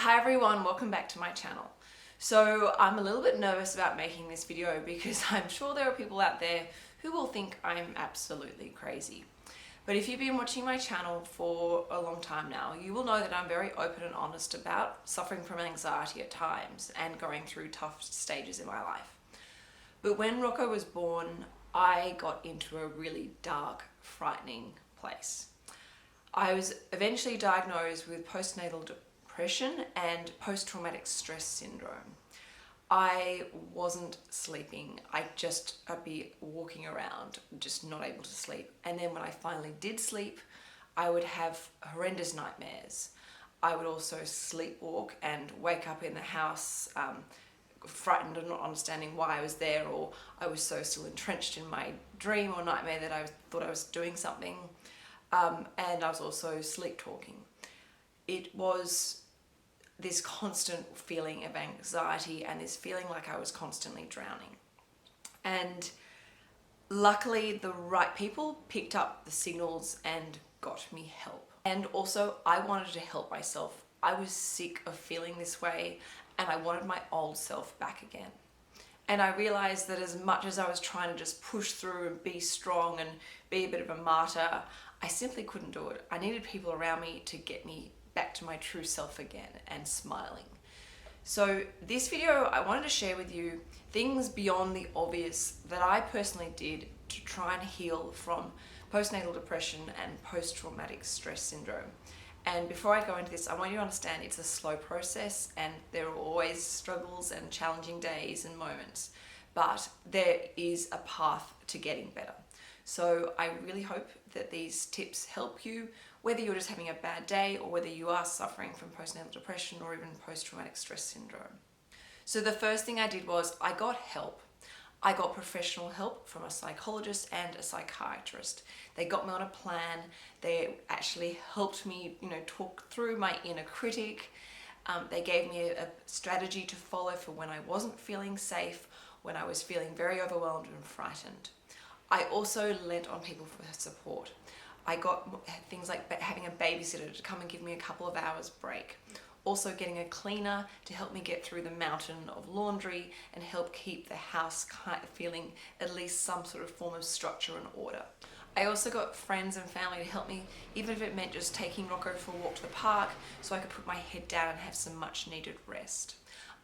Hi everyone, welcome back to my channel. So I'm a little bit nervous about making this video because I'm sure there are people out there who will think I'm absolutely crazy. But if you've been watching my channel for a long time now, you will know that I'm very open and honest about suffering from anxiety at times and going through tough stages in my life. But when Rocco was born, I got into a really dark, frightening place. I was eventually diagnosed with postnatal depression and post-traumatic stress syndrome. I wasn't sleeping. I'd be walking around, just not able to sleep. And then when I finally did sleep, I would have horrendous nightmares. I would also sleepwalk and wake up in the house frightened and not understanding why I was there, or I was so still entrenched in my dream or nightmare that I thought I was doing something. And I was also sleep talking. It was this constant feeling of anxiety and this feeling like I was constantly drowning. And luckily the right people picked up the signals and got me help. And also I wanted to help myself. I was sick of feeling this way and I wanted my old self back again. And I realized that as much as I was trying to just push through and be strong and be a bit of a martyr, I simply couldn't do it. I needed people around me to get me back to my true self again and smiling. So this video, I wanted to share with you things beyond the obvious that I personally did to try and heal from postnatal depression and post-traumatic stress syndrome. And before I go into this, I want you to understand it's a slow process and there are always struggles and challenging days and moments, but there is a path to getting better. So I really hope that these tips help you, whether you're just having a bad day or whether you are suffering from postnatal depression or even post-traumatic stress syndrome. So the first thing I did was I got help. I got professional help from a psychologist and a psychiatrist. They got me on a plan. They actually helped me, talk through my inner critic. They gave me a strategy to follow for when I wasn't feeling safe, when I was feeling very overwhelmed and frightened. I also lent on people for support. I got things like having a babysitter to come and give me a couple of hours break. Also getting a cleaner to help me get through the mountain of laundry and help keep the house feeling at least some sort of form of structure and order. I also got friends and family to help me, even if it meant just taking Rocco for a walk to the park so I could put my head down and have some much needed rest.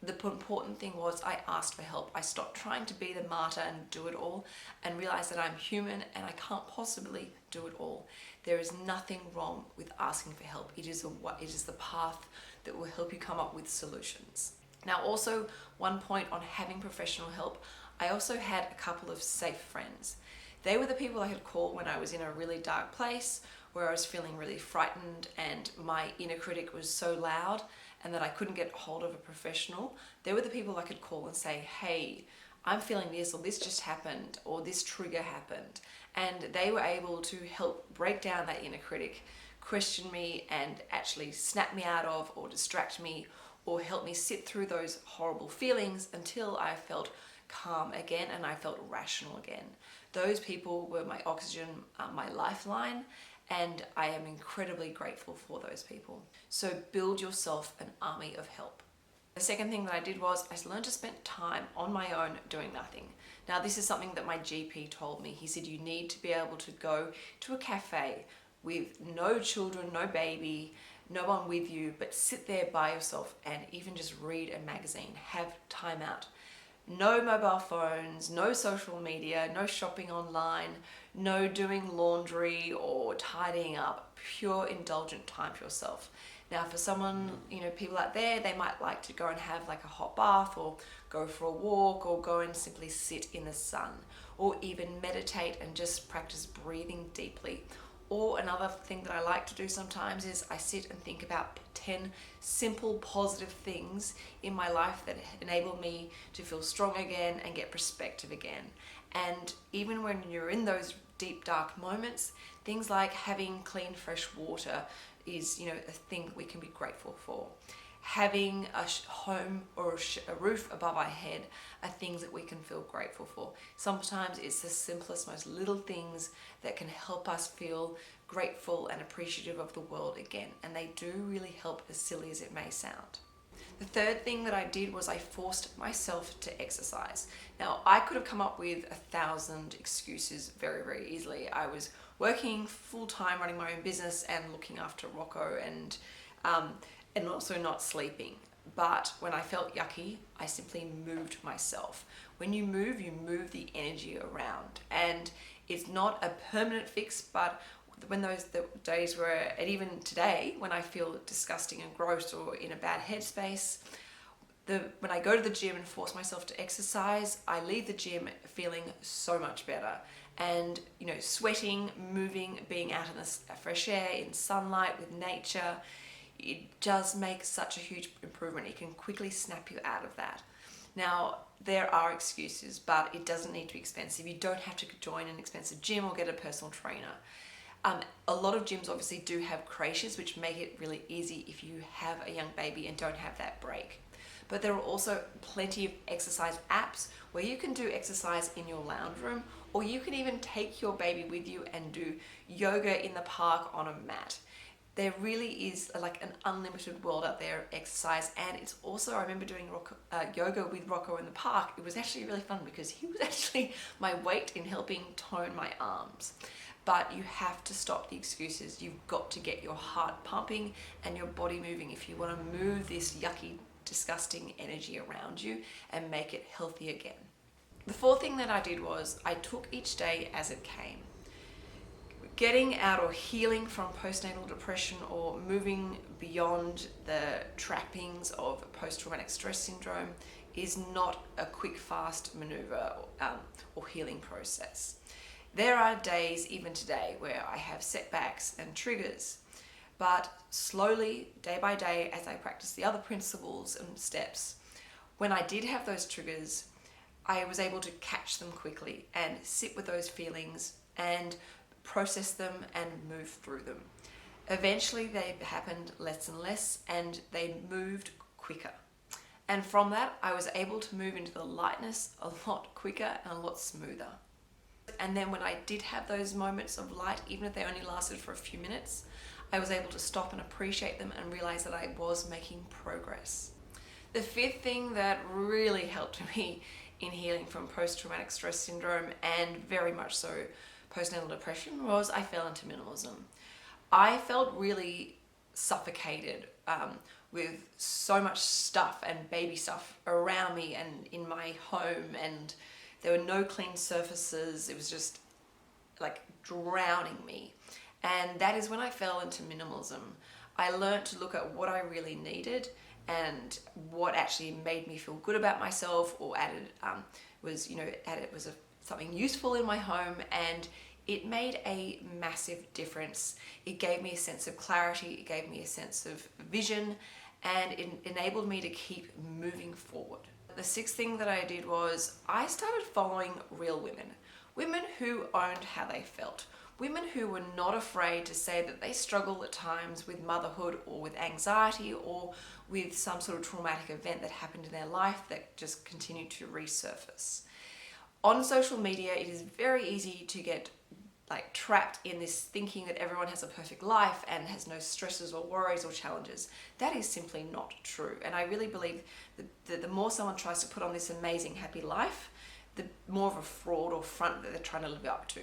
The important thing was I asked for help. I stopped trying to be the martyr and do it all and realized that I'm human and I can't possibly do it all. There is nothing wrong with asking for help. It is the path that will help you come up with solutions. Now also, one point on having professional help, I also had a couple of safe friends. They were the people I could call when I was in a really dark place, where I was feeling really frightened and my inner critic was so loud and that I couldn't get hold of a professional. They were the people I could call and say, hey, I'm feeling this, or this just happened, or this trigger happened. And they were able to help break down that inner critic, question me and actually snap me out of or distract me or help me sit through those horrible feelings until I felt calm again and I felt rational again. Those people were my oxygen, my lifeline, and I am incredibly grateful for those people. So build yourself an army of help. The second thing that I did was I learned to spend time on my own doing nothing. Now this is something that my GP told me. He said you need to be able to go to a cafe with no children, no baby, no one with you, but sit there by yourself and even just read a magazine, have time out. No mobile phones, no social media, no shopping online, no doing laundry or tidying up, pure indulgent time for yourself. Now for someone, people out there, they might like to go and have like a hot bath or go for a walk or go and simply sit in the sun or even meditate and just practice breathing deeply. Or another thing that I like to do sometimes is I sit and think about 10 simple positive things in my life that enable me to feel strong again and get perspective again. And even when you're in those deep dark moments, things like having clean fresh water is a thing we can be grateful for. Having a home or a roof above our head are things that we can feel grateful for. Sometimes it's the simplest, most little things that can help us feel grateful and appreciative of the world again. And they do really help, as silly as it may sound. The third thing that I did was I forced myself to exercise. Now, I could have come up with 1,000 excuses very, very easily. I was working full-time, running my own business and looking after Rocco, and also not sleeping. But when I felt yucky, I simply moved myself. When you move the energy around. And it's not a permanent fix, but when the days where, and even today, when I feel disgusting and gross or in a bad headspace, when I go to the gym and force myself to exercise, I leave the gym feeling so much better. And sweating, moving, being out in the fresh air, in sunlight, with nature, it does make such a huge improvement. It can quickly snap you out of that. Now, there are excuses, but it doesn't need to be expensive. You don't have to join an expensive gym or get a personal trainer. A lot of gyms obviously do have creches, which make it really easy if you have a young baby and don't have that break. But there are also plenty of exercise apps where you can do exercise in your lounge room, or you can even take your baby with you and do yoga in the park on a mat. There really is like an unlimited world out there of exercise, and it's also, I remember doing yoga with Rocco in the park. It was actually really fun because he was actually my weight in helping tone my arms. But you have to stop the excuses. You've got to get your heart pumping and your body moving if you want to move this yucky, disgusting energy around you and make it healthy again. The fourth thing that I did was I took each day as it came. Getting out or healing from postnatal depression or moving beyond the trappings of post-traumatic stress syndrome is not a quick, fast maneuver or healing process. There are days, even today, where I have setbacks and triggers, but slowly, day by day, as I practice the other principles and steps, when I did have those triggers, I was able to catch them quickly and sit with those feelings and process them and move through them. Eventually, they happened less and less, and they moved quicker. And from that, I was able to move into the lightness a lot quicker and a lot smoother. And then when I did have those moments of light, even if they only lasted for a few minutes, I was able to stop and appreciate them and realize that I was making progress. The fifth thing that really helped me in healing from post-traumatic stress syndrome, and very much so postnatal depression, was I fell into minimalism. I felt really suffocated with so much stuff and baby stuff around me and in my home, and there were no clean surfaces. It was just like drowning me. And that is when I fell into minimalism. I learned to look at what I really needed and what actually made me feel good about myself, or something useful in my home, and it made a massive difference. It gave me a sense of clarity, it gave me a sense of vision, and it enabled me to keep moving forward. The sixth thing that I did was I started following real women who owned how they felt, women who were not afraid to say that they struggle at times with motherhood or with anxiety or with some sort of traumatic event that happened in their life that just continued to resurface. On social media, it is very easy to get trapped in this thinking that everyone has a perfect life and has no stresses or worries or challenges. That is simply not true. And I really believe that the more someone tries to put on this amazing, happy life, the more of a fraud or front that they're trying to live up to.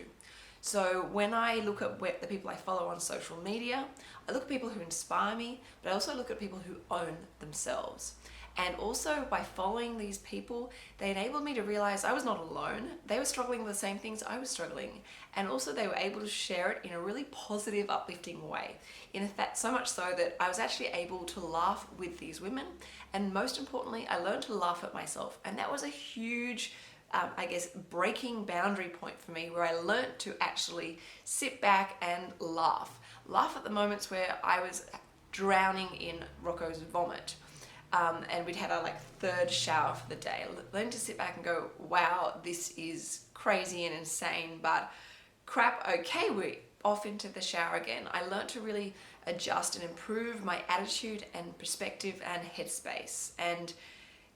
So when I look at the people I follow on social media, I look at people who inspire me, but I also look at people who own themselves. And also by following these people, they enabled me to realize I was not alone. They were struggling with the same things I was struggling. And also they were able to share it in a really positive, uplifting way. In fact, so much so that I was actually able to laugh with these women. And most importantly, I learned to laugh at myself. And that was a huge, breaking boundary point for me, where I learned to actually sit back and laugh. Laugh at the moments where I was drowning in Rocco's vomit. And we'd had our third shower for the day. Learn to sit back and go, wow, this is crazy and insane, but crap, okay, we're off into the shower again. I learned to really adjust and improve my attitude and perspective and headspace. And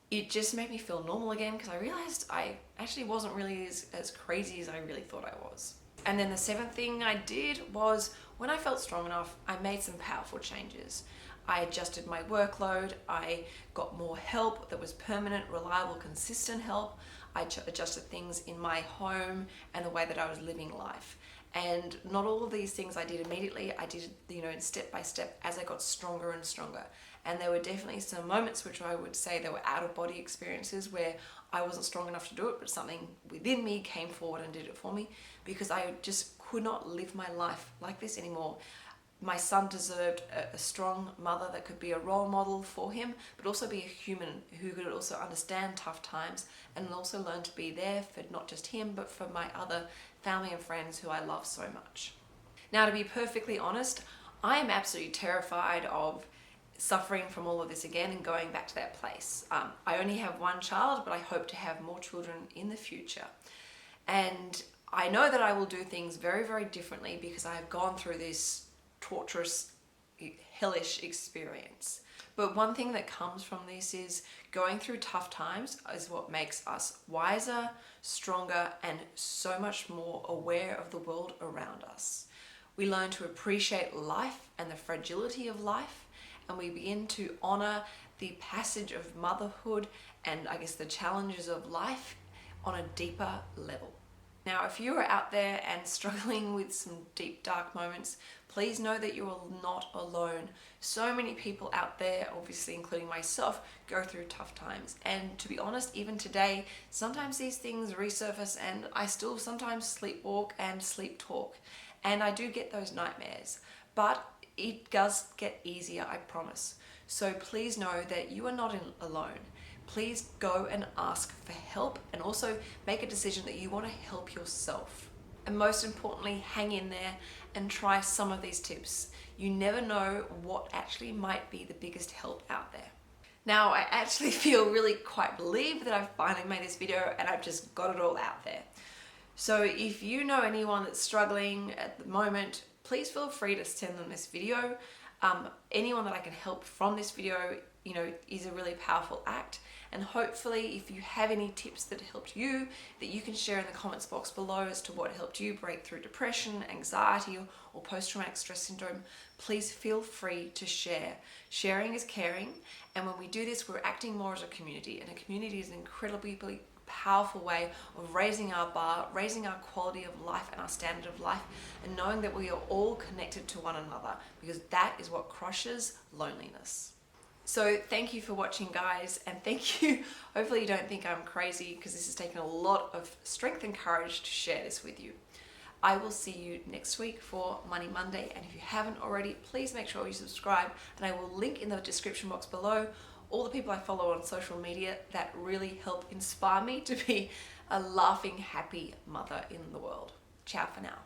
it just made me feel normal again, because I realized I actually wasn't really as crazy as I really thought I was. And then the seventh thing I did was, when I felt strong enough, I made some powerful changes. I adjusted my workload. I got more help that was permanent, reliable, consistent help. I adjusted things in my home and the way that I was living life. And not all of these things I did immediately. I did, step by step as I got stronger and stronger. And there were definitely some moments which I would say they were out of body experiences where I wasn't strong enough to do it, but something within me came forward and did it for me, because I just could not live my life like this anymore. My son deserved a strong mother that could be a role model for him, but also be a human who could also understand tough times and also learn to be there for not just him, but for my other family and friends who I love so much. Now, to be perfectly honest, I am absolutely terrified of suffering from all of this again and going back to that place. I only have one child, but I hope to have more children in the future. And I know that I will do things very, very differently because I have gone through this torturous, hellish experience. But one thing that comes from this is going through tough times is what makes us wiser, stronger, and so much more aware of the world around us. We learn to appreciate life and the fragility of life, and we begin to honor the passage of motherhood and I guess the challenges of life on a deeper level. Now, if you are out there and struggling with some deep, dark moments, please know that you are not alone. So many people out there, obviously including myself, go through tough times. And to be honest, even today, sometimes these things resurface and I still sometimes sleepwalk and sleep talk. And I do get those nightmares, but it does get easier, I promise. So please know that you are not alone. Please go and ask for help and also make a decision that you want to help yourself. And most importantly, hang in there and try some of these tips. You never know what actually might be the biggest help out there. Now, I actually feel really quite relieved that I've finally made this video and I've just got it all out there. So if you know anyone that's struggling at the moment, please feel free to send them this video. Anyone that I can help from this video, is a really powerful act. And hopefully if you have any tips that helped you, that you can share in the comments box below as to what helped you break through depression, anxiety, or post-traumatic stress syndrome, please feel free to share. Sharing is caring, and when we do this, we're acting more as a community, and a community is an incredibly powerful way of raising our bar, raising our quality of life and our standard of life, and knowing that we are all connected to one another, because that is what crushes loneliness. So thank you for watching, guys, and thank you. Hopefully you don't think I'm crazy, because this has taken a lot of strength and courage to share this with you. I will see you next week for Money Monday, and if you haven't already, please make sure you subscribe, and I will link in the description box below all the people I follow on social media that really help inspire me to be a laughing, happy mother in the world. Ciao for now.